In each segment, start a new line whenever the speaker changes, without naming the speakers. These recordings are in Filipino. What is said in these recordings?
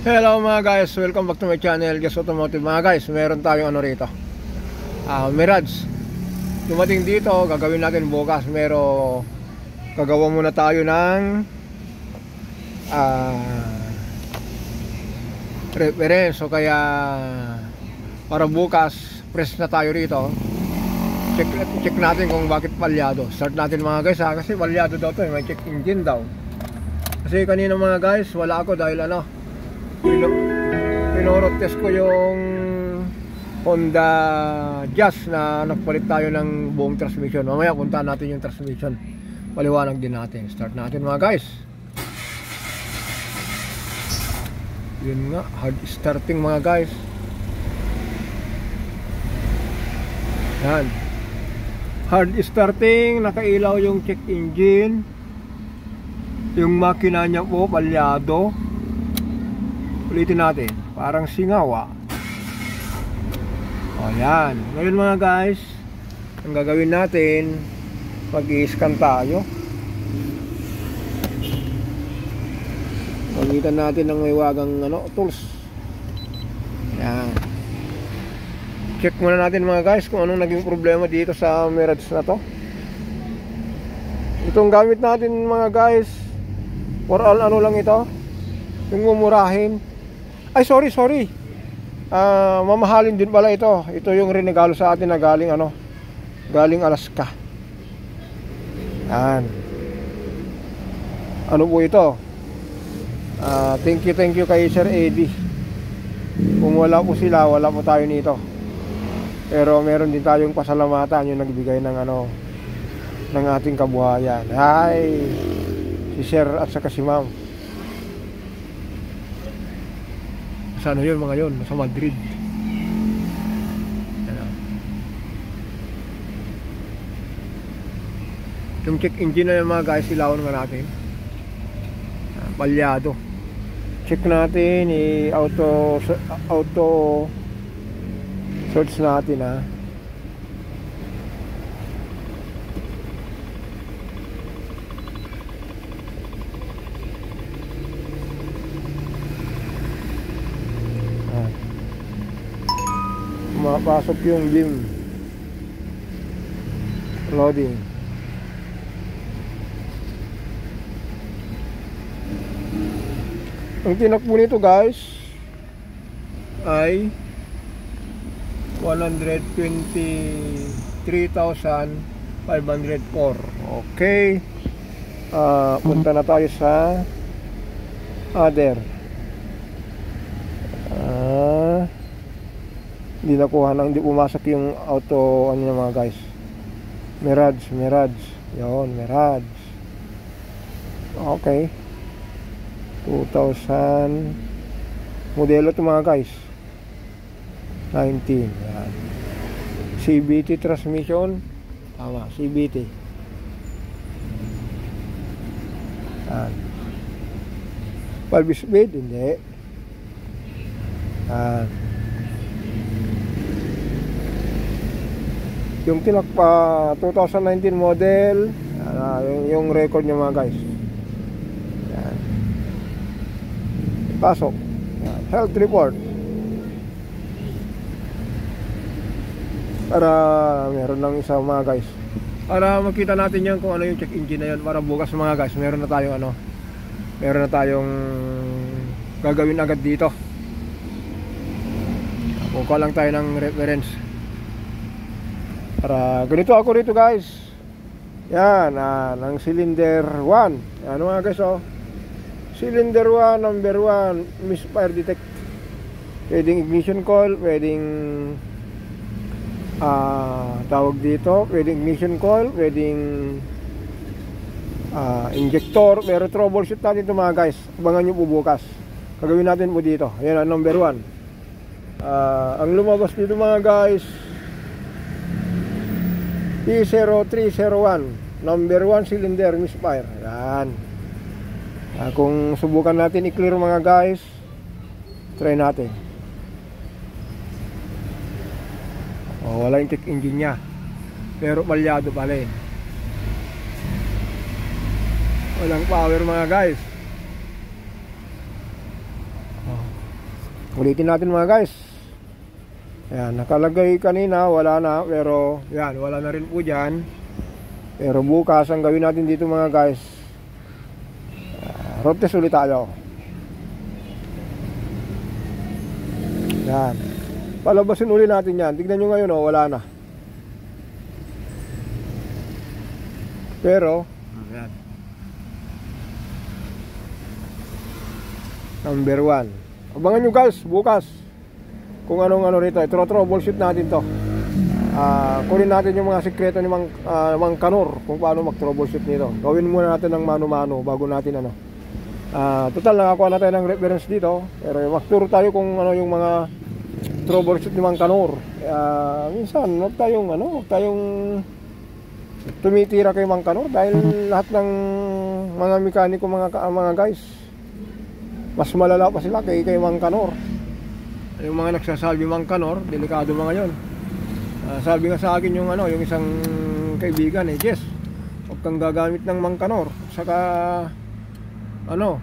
Hello mga guys, welcome back to my channel, Just Automotive. Mga guys, meron tayong ano rito, Mirage. Dumating dito, gagawin natin bukas. Gagawa muna tayo ng reference. So kaya para bukas, press na tayo rito. Check natin kung bakit palyado. Start natin mga guys kasi palyado daw to, may check engine daw. Kasi kanina mga guys, wala ako dahil pinoroad test ko yung Honda Jazz na nagpalit tayo ng buong transmission. Mamaya puntahan natin yung transmission, paliwanag din natin. Start natin mga guys. Yun nga, hard starting mga guys. Yan, hard starting, nakailaw yung check engine. Yung makina niya po palyado. Ulitin natin, parang singaw. O yan, ngayon mga guys, ang gagawin natin, mag-i-scan tayo. Pagkitan natin ng may wagang tools. Yan. Check muna natin mga guys kung anong naging problema dito sa Mirage na to. Itong gamit natin mga guys, for all lang ito, yung mumurahin. Ay sorry, mamahalin din pala ito. Ito yung rinegalo sa atin na galing galing Alaska. Yan. Ano po ito? Thank you kay Sir Eddie. Kung wala po sila, wala po tayo nito. Pero meron din tayong pasalamatan yung nagbigay ng ng ating kabuhayan. Hi si Sir at saka si Ma'am. Sana yun mga yun, sa Madrid. Yung check engine na yun mga guys, ilawan nga natin. Palyado. Check natin, auto search natin mapasok yung beam loading. Ang tinakbo nito guys ay 123,504. Okay, punta na tayo sa other. Hindi nakuha na, hindi pumasok yung auto mga guys. Mirage yon, Mirage. Okay, 2000 modelo to mga guys, 19. Yan. CVT transmission, tama, CVT. Yan. 12 speed, hindi. Yan. Yung tinakpa 2019 model, yung record niya mga guys. Yan. Pasok. Yan. Health report. Para meron lang isa mga guys. Para makita natin yan kung ano yung check engine na yun. Para bukas mga guys, meron na tayong gagawin agad dito. Kukuha lang tayo ng reference. Para ganito ako rito guys. Yan, ng cylinder 1. Yan mga guys cylinder 1, number 1, misfire detect. Pwedeng ignition coil, pwedeng tawag dito, pwedeng ignition coil, pwedeng injector. Pero troubleshoot natin ito mga guys. Abangan nyo po bukas. Gagawin natin po dito. Yan ang number 1. Ang lumabas dito mga guys, P0301, number 1 cylinder misfire. Yan. Kung subukan natin i-clear mga guys, try natin. Wala yung check engine nya, pero palyado pa rin. Walang power mga guys. Ulitin natin mga guys. Ayan, nakalagay kanina, wala na. Pero, yan, wala na rin po dyan. Pero bukas, ang gawin natin dito mga guys, road test ulit tayo. Yan. Palabasin ulit natin yan. Tignan nyo ngayon, oh, wala na. Pero, yan. Number 1. Abangan nyo guys, bukas. Kung anong rito, troubleshoot natin to. Kunin natin yung mga sikreto ni Mang Kanor kung paano mag-troubleshoot nito. Gawin muna natin ng mano-mano bago natin total nakakuha na tayo ng reference dito. Pero mag-tour tayo kung ano yung mga troubleshoot ni Mang Kanor. Minsan, huwag tayong tumitira kay Mang Kanor dahil lahat ng mga mekaniko, mga guys, mas malala pa sila kay Mang Kanor. Yung mga nagsasabi Mang Kanor, delikado mga yon. Sabi nga sa akin yung isang kaibigan, Jess, huwag kang gagamit ng Mang Kanor. Saka huwag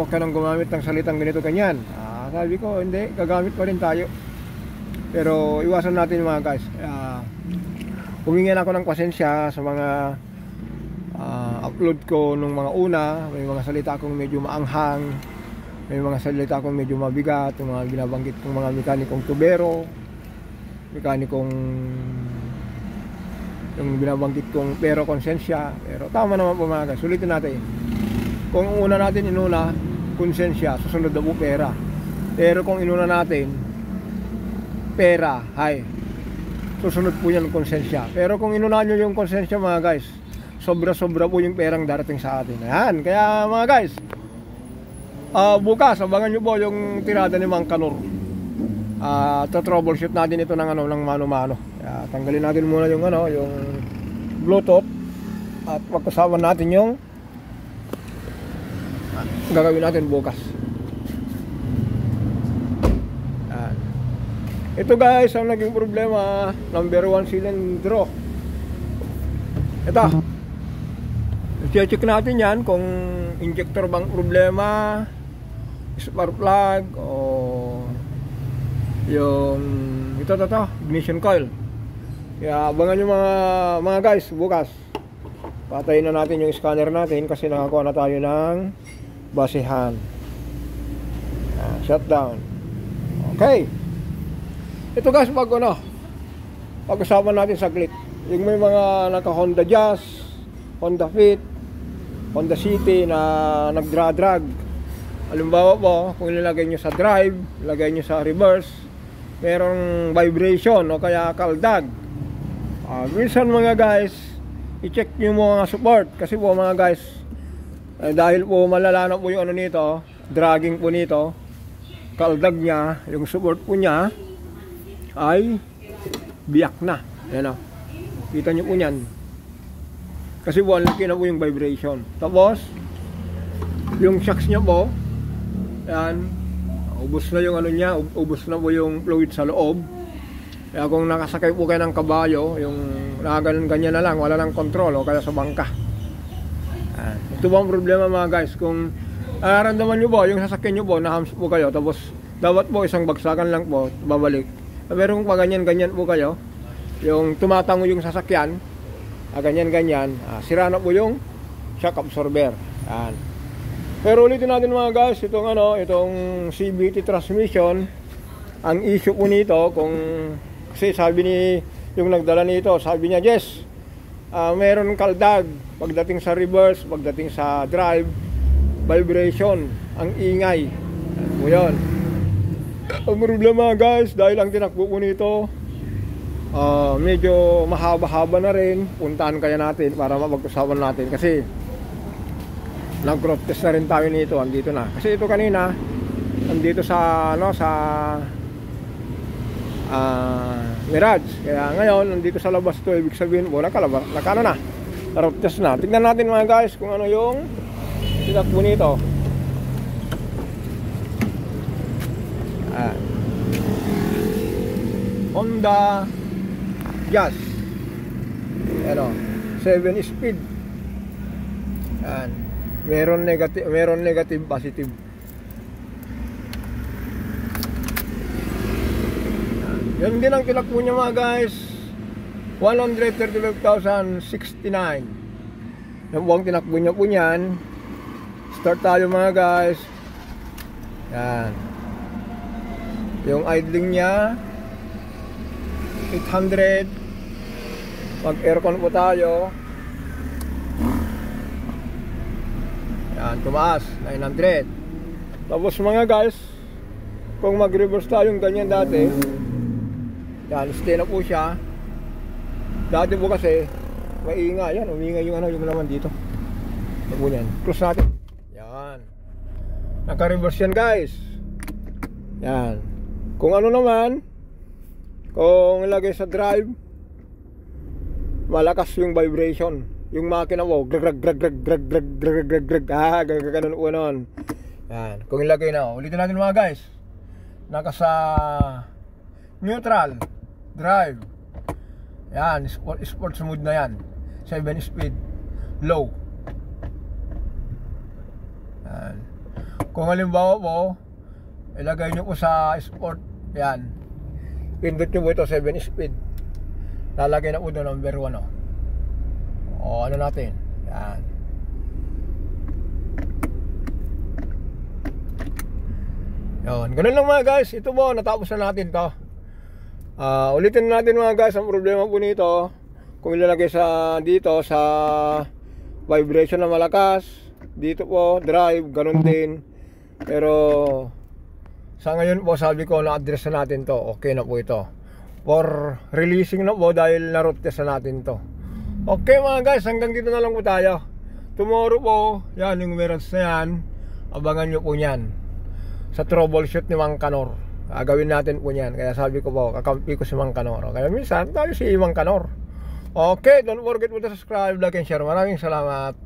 ka nang gumamit ng salitang ganito ganyan. Sabi ko, hindi, gagamit pa rin tayo. Pero iwasan natin mga guys. Humingi ako ng pasensya sa mga upload ko nung mga una. May mga salita akong medyo maanghang, may mga salita akong medyo mabigat, yung mga binabanggit kong mga mekanikong tubero, yung binabanggit kong pero konsensya. Pero tama naman po mga guys, sulitin natin. Kung una natin konsensya, susunod na po pera. Pero kung inuna natin pera, susunod po yan konsensya. Pero kung inuna nyo yung konsensya mga guys, sobra-sobra po yung perang darating sa atin. Ayan, kaya mga guys, bukas abangan nyo po yung tirada ni Mang Kanor. Troubleshoot natin ito ng mano-mano. Tanggalin natin muna yung Bluetooth at pagkasama natin yung gagawin natin bukas. Ito guys, ang naging problema, number 1 cilindro. Ito, check natin yan kung injector bang problema, spark plug, o yung ito ignition coil. Kaya abangan nyo mga guys, bukas patayin na natin yung scanner natin kasi nakakuha na tayo ng basehan. Shutdown. Okay, ito guys, pag-usapan natin saglit. Yung may mga naka Honda Jazz, Honda Fit, Honda City na nagdra-drag. Halimbawa po, kung nilagay nyo sa drive, ilagay nyo sa reverse, merong vibration o kaya kaldag. Minsan mga guys, i-check nyo mga support. Kasi po mga guys, dahil po malala na po yung nito, dragging po nito, kaldag niya, yung support po niya ay biyak na. Ayan o, kita nyo po yan. Kasi po, laki na po yung vibration. Tapos, yung shocks niya po, yan, ubos na yung ubos na po yung fluid sa loob. Kaya kung nakasakay po kayo ng kabayo, yung ganyan na lang, wala nang control o kaya sa bangka. Ito po ang problema mga guys. Kung nararamdaman nyo po, yung sasakyan nyo po, nahams po kayo, tapos dapat po isang bagsakan lang po, babalik. Pero kung ganyan po kayo, yung tumatango yung sasakyan, ganyan, sira na po yung shock absorber. Yan. Pero ulitin natin mga guys, itong CVT transmission, ang issue po nito, kasi sabi yung nagdala nito, sabi niya, Jess, meron kaldag pagdating sa reverse, pagdating sa drive, vibration, ang ingay. Po yun. Ang problema guys, dahil ang tinakbo po nito, medyo mahaba-haba na rin. Puntahan kaya natin para mapag-usapan natin kasi nag-crop test na rin tayo nito. Andito na. Kasi ito kanina andito sa Mirage. Kaya ngayon nandito sa labas to. Ibig sabihin po crop test na. Tignan natin mga guys kung ano yung tinakbo nito. Honda Jazz, 7 speed. Meron negative, positive. Yan din ang tinakbo niya mga guys, 135,069. Yan po ang tinakbo niya po niyan. Start tayo mga guys. Yan. Yung idling niya 800. Mag aircon po tayo. Yan, tumaas 900. Tapos mga guys, kung mag reverse tayong ganyan dati, yan, stay na po siya. Dati po kasi maingay, yan, umingay yung ano, yung laman dito. Ito po yan, close natin. Yan, naka-reverse yan guys. Yan. Kung ano naman, kung ilagay sa drive, malakas yung vibration. Yung makina mo, grag grag grag grag grag grag grag grag, ganun po nun. Yan, kung ilagay na, ulitin natin mga guys. Naka sa neutral drive. Yan, sports mode na yan. 7 speed, low. Yan. Kung halimbawa po, ilagay nyo po sa sport, yan, pindot nyo po ito 7 speed, lalagay na po ito number 1 o ano natin, yan. Yun, ganun lang mga guys. Ito po, natapos na natin to. Ulitin natin mga guys, ang problema po nito, kung ilalagay sa dito sa vibration na malakas, dito po drive, ganun din. Pero sa ngayon po, sabi ko, na-address na natin to. Okay na po ito. For releasing na po, dahil na-root test na natin to. Okay mga guys, hanggang dito na lang po tayo. Tomorrow po, yan, yung mirrors na yan, abangan nyo po yan sa troubleshoot ni Mang Kanor. Gagawin natin po yan. Kaya sabi ko po, kakampi ko si Mang Kanor. Kaya minsan tayo si Mang Kanor. Okay, don't forget to subscribe, like and share. Maraming salamat.